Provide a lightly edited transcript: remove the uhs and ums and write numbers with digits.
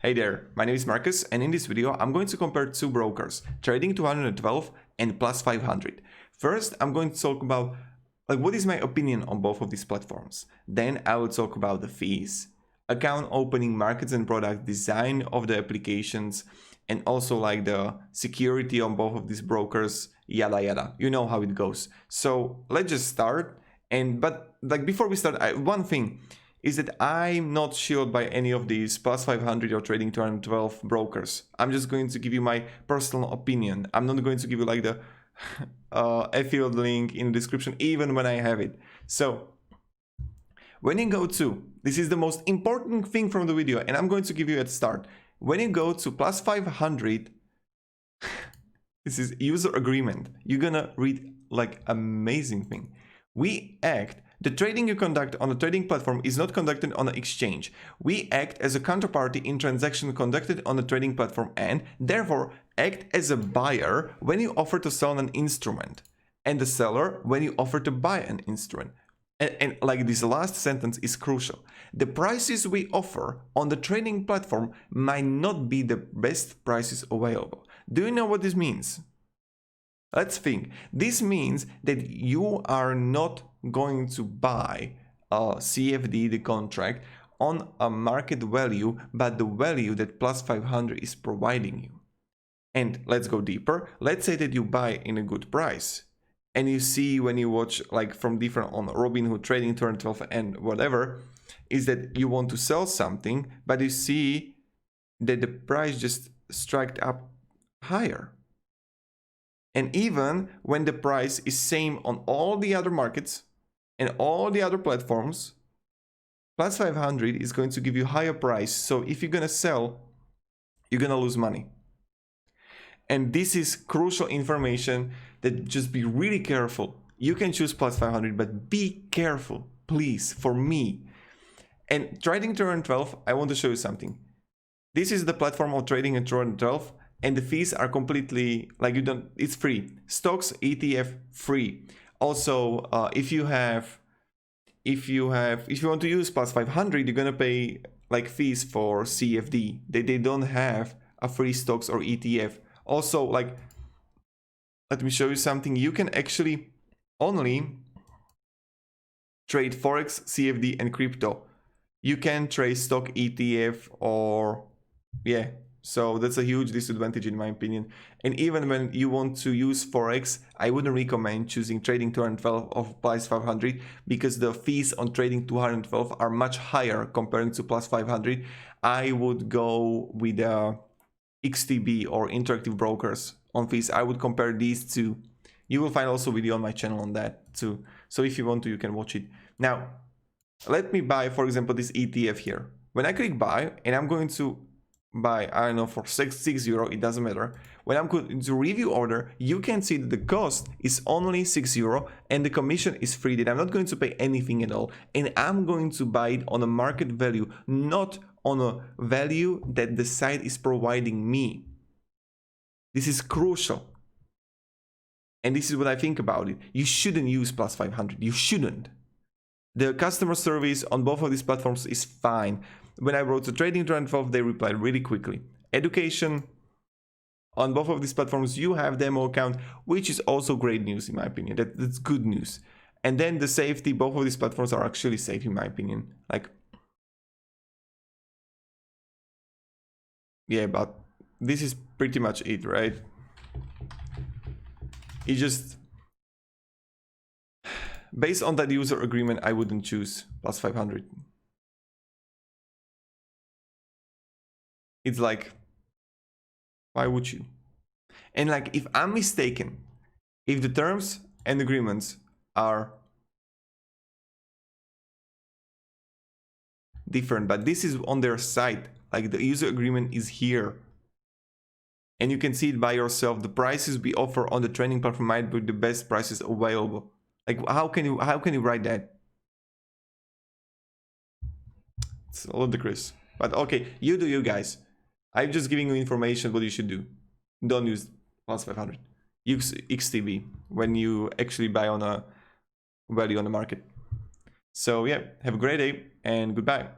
Hey there, my name is Marcus, and in this video I'm going to compare two brokers, Trading212 and Plus500. First, I'm going to talk about what is my opinion on both of these platforms. Then I will talk about the fees, account opening, markets and product, design of the applications, and also the security on both of these brokers, yada yada. You know how it goes. So let's just start. But before we start, one thing is that I'm not shielded by any of these Plus500 or Trading212 brokers. I'm just going to give you my personal opinion. I'm not going to give you the affiliate link in the description, even when I have it. So when you go to, this is the most important thing from the video, and I'm going to give you at the start. When you go to Plus500, this is user agreement. You're gonna read amazing thing. The trading you conduct on a trading platform is not conducted on an exchange. We act as a counterparty in transactions conducted on a trading platform and, therefore, act as a buyer when you offer to sell an instrument, and the seller when you offer to buy an instrument. And this last sentence is crucial. The prices we offer on the trading platform might not be the best prices available. Do you know what this means? Let's think. This means that you are not going to buy a CFD, the contract, on a market value, but the value that Plus500 is providing you. And let's go deeper. Let's say that you buy in a good price, and you see when you watch from different on Robinhood, Trading212 and whatever, is that you want to sell something, but you see that the price just struck up higher. And even when the price is same on all the other markets and all the other platforms, Plus500 is going to give you higher price. So if you're gonna sell, you're gonna lose money. And this is crucial information that just be really careful. You can choose Plus500, but be careful, please, for me. And Trading212, I want to show you something. This is the platform of Trading212. And the fees are completely it's free. Stocks, ETF, free. Also, if you want to use Plus500, you're gonna pay fees for CFD. They don't have a free stocks or ETF. Also, let me show you something. You can actually only trade Forex, CFD, and crypto. You can trade stock, ETF, or So that's a huge disadvantage in my opinion. And even when you want to use Forex, I wouldn't recommend choosing Trading212 of Plus500 because the fees on Trading212 are much higher compared to Plus500. I would go with XTB or interactive brokers on fees. I would compare these two. You will find also a video on my channel on that too. So if you want to, you can watch it. Now, let me buy, for example, this ETF here. When I click buy, and I'm going to buy, I don't know, for 6 euro, it doesn't matter. When I'm going to review order, you can see that the cost is only 6 euro and the commission is free, that I'm not going to pay anything at all. And I'm going to buy it on a market value, not on a value that the site is providing me. This is crucial. And this is what I think about it. You shouldn't use Plus500. You shouldn't. The customer service on both of these platforms is fine. When I wrote to Trading212, they replied really quickly. Education, on both of these platforms, you have demo account, which is also great news in my opinion. That's good news. And then the safety, both of these platforms are actually safe in my opinion. But this is pretty much it, right? It just, based on that user agreement, I wouldn't choose Plus500. It's why would you? And if I'm mistaken, if the terms and agreements are different, but this is on their site, the user agreement is here. And you can see it by yourself. The prices we offer on the trading platform might be the best prices available. How can you write that? It's ludicrous. But okay, you do you guys. I'm just giving you information what you should do. Don't use Plus500. Use XTB when you actually buy on a value on the market. So yeah, have a great day and goodbye.